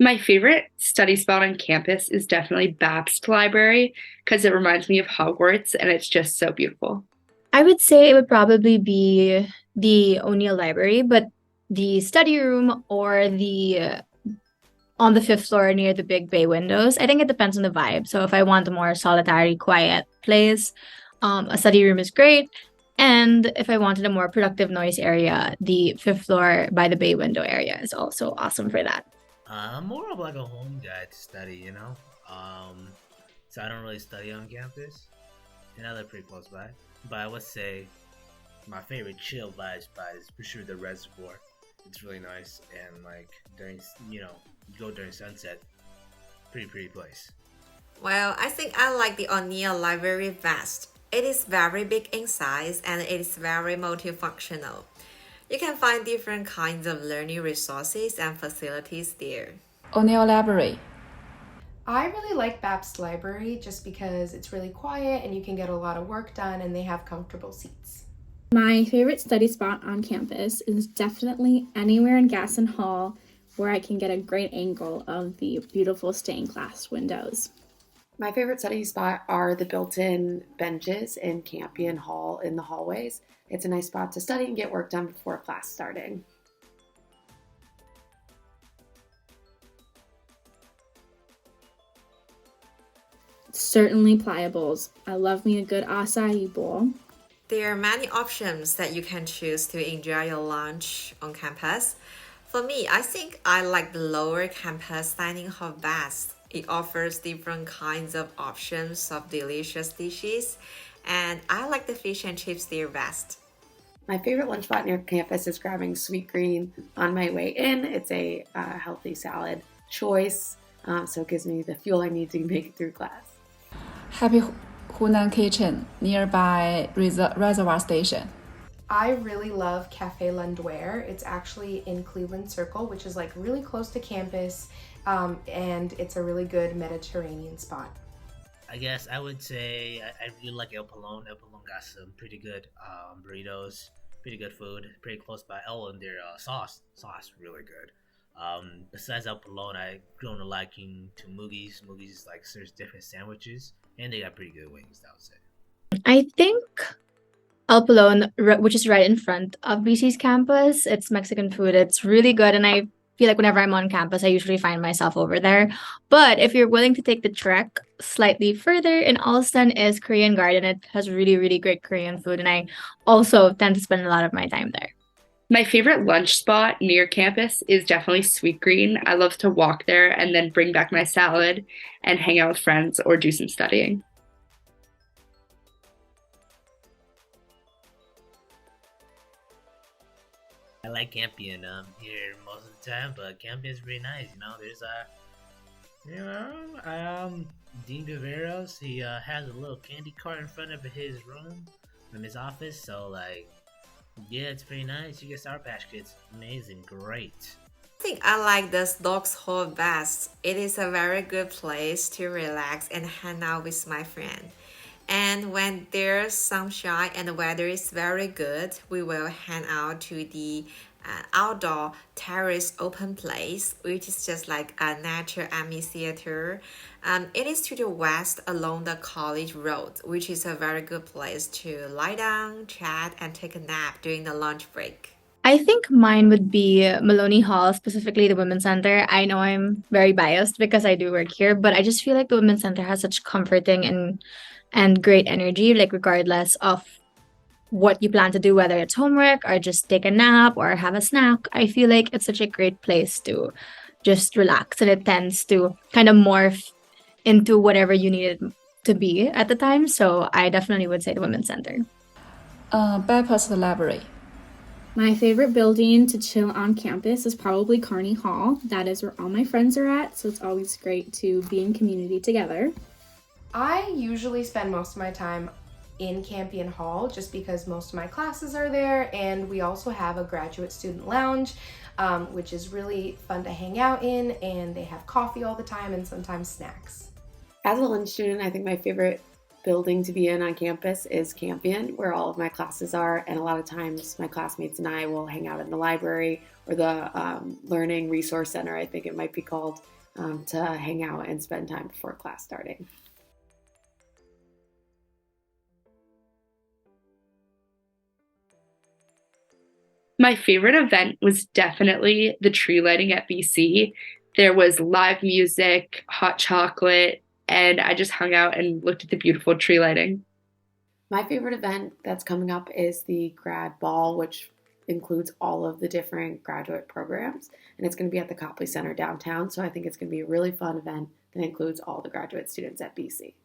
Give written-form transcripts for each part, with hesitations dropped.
My favorite study spot on campus is definitely Babst Library because it reminds me of Hogwarts and it's just so beautiful. I would say it would probably be the O'Neill Library, but the study room or the on the fifth floor near the big bay windows. I think it depends on the vibe. So if I want a more solitary, quiet place, a study room is great. And if I wanted a more productive noise area, the fifth floor by the bay window area is also awesome for that. I'm more of like a home guy to study, you know. Um, so I don't really study on campus, and I live pretty close by. But I would say my favorite chill vibe spot is for sure the reservoir. It's really nice, and like during you go during sunset, pretty place. Well, I think I like the O'Neill Library best. It is very big in size and it is very multifunctional. You can find different kinds of learning resources and facilities there. O'Neill Library. I really like Babst Library just because it's really quiet and you can get a lot of work done and they have comfortable seats. My favorite study spot on campus is definitely anywhere in Gasson Hall where I can get a great angle of the beautiful stained glass windows. My favorite study spot are the built-in benches in Campion Hall in the hallways. It's a nice spot to study and get work done before class starting. Certainly pliables. I love me a good acai bowl. There are many options that you can choose to enjoy your lunch on campus. For me, I think I like the lower campus dining hall best. It offers different kinds of options of delicious dishes, and I like the fish and chips there best. My favorite lunch spot near campus is grabbing Sweet Green on my way in. It's a healthy salad choice, so it gives me the fuel I need to make it through class. Happy Hunan Kitchen nearby Reservoir Station. I really love Cafe Lunduere. It's actually in Cleveland Circle, which is like really close to campus, and it's a really good Mediterranean spot. I guess I would say I really like El Palone. El Palone got some pretty good burritos, pretty good food, pretty close by. Oh, and their sauce really good. Besides El Palone, I grown a liking to Moogie's. Moogie's like serves different sandwiches, and they got pretty good wings, I would say. I think El Pelon, which is right in front of BC's campus. It's Mexican food. It's really good. And I feel like whenever I'm on campus, I usually find myself over there. But if you're willing to take the trek slightly further in Alston is Korean Garden. It has really, really great Korean food. And I also tend to spend a lot of my time there. My favorite lunch spot near campus is definitely Sweet Green. I love to walk there and then bring back my salad and hang out with friends or do some studying. I like Campion here most of the time, but Campion's really nice. You know, there's Dean Viveros. He has a little candy cart in front of his room, from his office. So like, yeah, it's pretty nice. You get Sour Patch Kids, amazing, great. I think I like the Stokes Hall best. It is a very good place to relax and hang out with my friend. And when there's sunshine and the weather is very good, we will hang out to the outdoor terrace open place, which is just like a nature amphitheater. It is to the west along the College Road, which is a very good place to lie down, chat, and take a nap during the lunch break. I think mine would be Maloney Hall, specifically the Women's Center. I know I'm very biased because I do work here, but I just feel like the Women's Center has such comforting and great energy, like regardless of what you plan to do, whether it's homework or just take a nap or have a snack. I feel like it's such a great place to just relax and it tends to kind of morph into whatever you need it to be at the time. So I definitely would say the Women's Center. Bypass Library. My favorite building to chill on campus is probably Carney Hall. That is where all my friends are at, so it's always great to be in community together. I usually spend most of my time in Campion Hall just because most of my classes are there, and we also have a graduate student lounge, which is really fun to hang out in, and they have coffee all the time and sometimes snacks. As a lunch student, I think my favorite building to be in on campus is Campion, where all of my classes are. And a lot of times my classmates and I will hang out in the library or the Learning Resource Center, I think it might be called, to hang out and spend time before class starting. My favorite event was definitely the tree lighting at BC. There was live music, hot chocolate, and I just hung out and looked at the beautiful tree lighting. My favorite event that's coming up is the grad ball, which includes all of the different graduate programs. And it's going to be at the Copley Center downtown. So I think it's going to be a really fun event that includes all the graduate students at BC.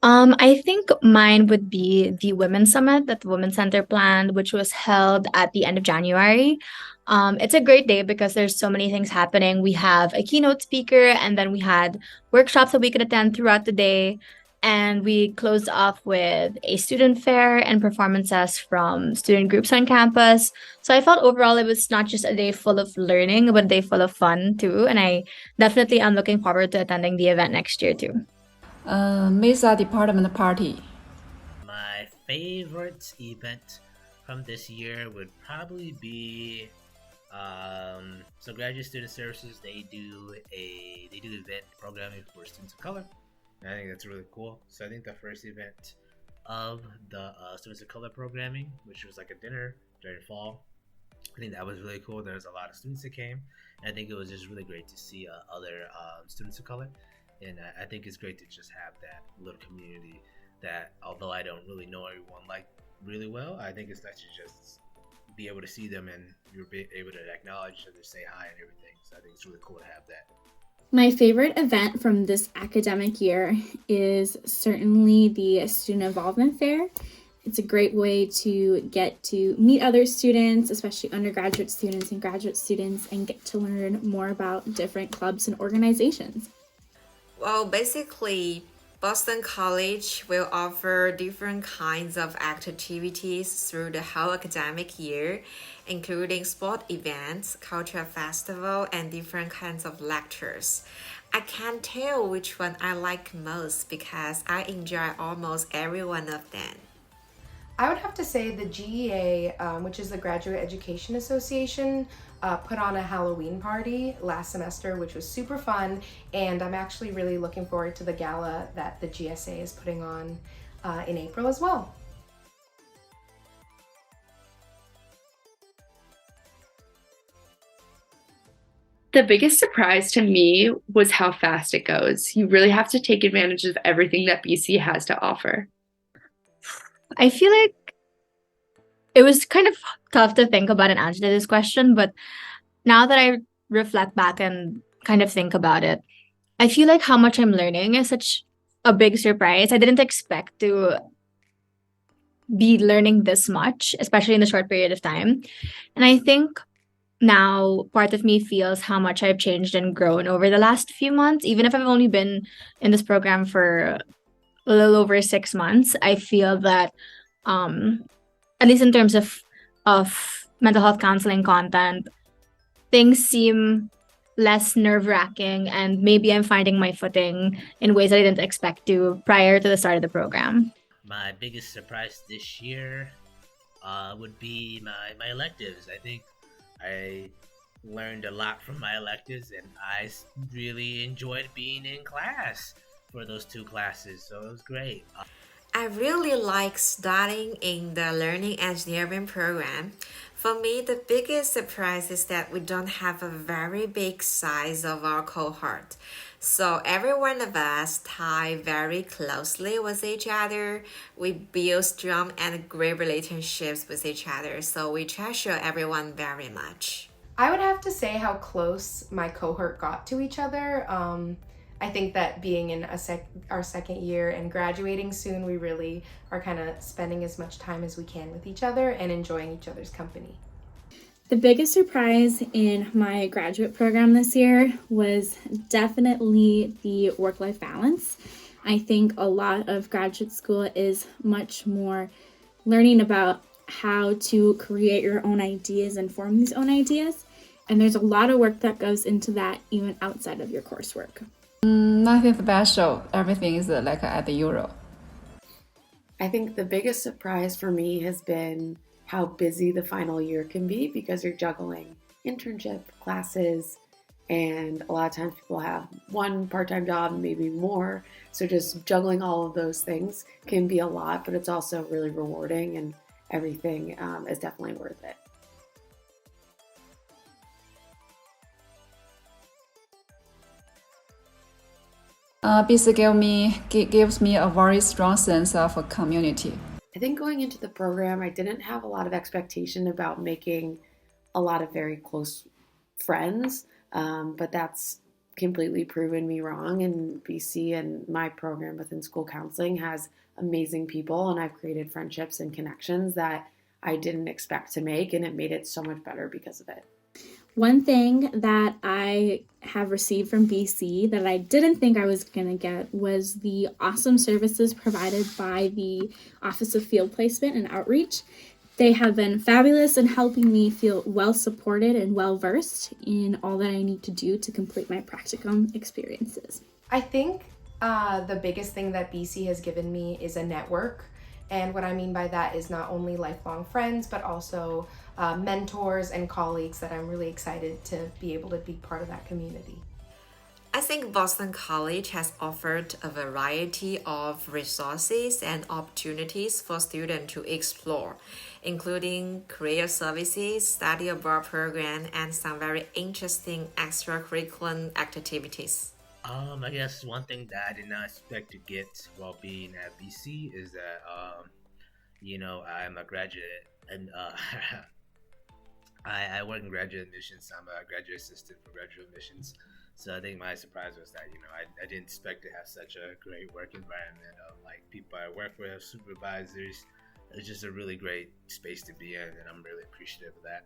I think mine would be the Women's Summit that the Women's Center planned, which was held at the end of January. It's a great day because there's so many things happening. We have a keynote speaker, and then we had workshops that we could attend throughout the day. And we closed off with a student fair and performances from student groups on campus. So I felt overall it was not just a day full of learning, but a day full of fun too. And I definitely am looking forward to attending the event next year too. Mesa Department Party. My favorite event from this year would probably be so Graduate Student Services. They do event programming for students of color. I think that's really cool. So I think the first event of the Students of Color programming, which was like a dinner during fall, I think that was really cool. There was a lot of students that came, and I think it was just really great to see other students of color. And I think it's great to just have that little community that, although I don't really know everyone like really well, I think it's nice to just be able to see them and you're able to acknowledge each other, say hi and everything. So I think it's really cool to have that. My favorite event from this academic year is certainly the Student Involvement Fair. It's a great way to get to meet other students, especially undergraduate students and graduate students, and get to learn more about different clubs and organizations. Well, basically, Boston College will offer different kinds of activities through the whole academic year, including sport events, cultural festival, and different kinds of lectures. I can't tell which one I like most because I enjoy almost every one of them. I would have to say the GEA, which is the Graduate Education Association, put on a Halloween party last semester, which was super fun, and I'm actually really looking forward to the gala that the GSA is putting on in April as well. The biggest surprise to me was how fast it goes. You really have to take advantage of everything that BC has to offer. I feel like it was kind of tough to think about and answer this question, but now that I reflect back and kind of think about it, I feel like how much I'm learning is such a big surprise. I didn't expect to be learning this much, especially in a short period of time. And I think now part of me feels how much I've changed and grown over the last few months. Even if I've only been in this program for a little over 6 months, I feel that at least in terms of mental health counseling content, things seem less nerve-wracking, and maybe I'm finding my footing in ways I didn't expect to prior to the start of the program. My biggest surprise this year would be my electives. I think I learned a lot from my electives, and I really enjoyed being in class for those 2 classes, so it was great. I really like studying in the Learning Engineering program. For me, the biggest surprise is that we don't have a very big size of our cohort. So every one of us tie very closely with each other. We build strong and great relationships with each other. So we treasure everyone very much. I would have to say how close my cohort got to each other. I think that being in our second year and graduating soon, we really are kind of spending as much time as we can with each other and enjoying each other's company. The biggest surprise in my graduate program this year was definitely the work-life balance. I think a lot of graduate school is much more learning about how to create your own ideas and form these own ideas. And there's a lot of work that goes into that even outside of your coursework. Nothing special. Everything is like at the Euro. I think the biggest surprise for me has been how busy the final year can be because you're juggling internship, classes, and a lot of times people have one part-time job, maybe more. So just juggling all of those things can be a lot, but it's also really rewarding, and everything is definitely worth it. BC gives me a very strong sense of a community. I think going into the program, I didn't have a lot of expectation about making a lot of very close friends, but that's completely proven me wrong. And BC and my program within school counseling has amazing people, and I've created friendships and connections that I didn't expect to make, and it made it so much better because of it. One thing that I have received from BC that I didn't think I was going to get was the awesome services provided by the Office of Field Placement and Outreach. They have been fabulous in helping me feel well supported and well versed in all that I need to do to complete my practicum experiences. I think the biggest thing that BC has given me is a network. And what I mean by that is not only lifelong friends, but also mentors and colleagues that I'm really excited to be able to be part of that community. I think Boston College has offered a variety of resources and opportunities for students to explore, including career services, study abroad program, and some very interesting extracurricular activities. I guess one thing that I did not expect to get while being at BC is that, I'm a graduate, and I work in graduate admissions. I'm a graduate assistant for graduate admissions. So I think my surprise was that, I didn't expect to have such a great work environment of like people I work with, supervisors. It's just a really great space to be in, and I'm really appreciative of that.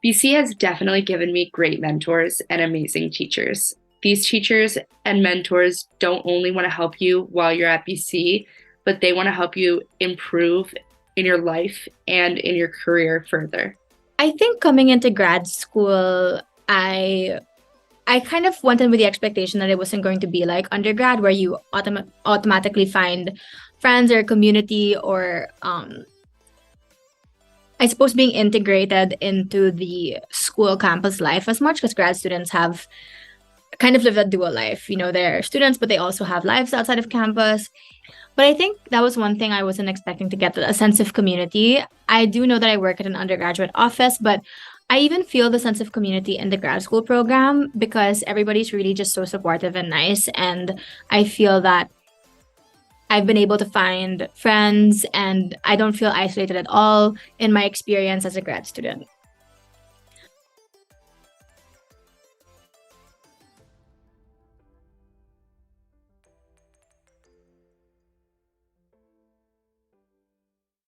BC has definitely given me great mentors and amazing teachers. These teachers and mentors don't only want to help you while you're at BC, but they want to help you improve in your life and in your career further. I think coming into grad school, I kind of went in with the expectation that it wasn't going to be like undergrad where you automatically find friends or community or I suppose being integrated into the school campus life as much, because grad students have kind of live a dual life. They're students, but they also have lives outside of campus. But I think that was one thing I wasn't expecting to get, a sense of community. I do know that I work at an undergraduate office, but I even feel the sense of community in the grad school program because everybody's really just so supportive and nice. And I feel that I've been able to find friends and I don't feel isolated at all in my experience as a grad student.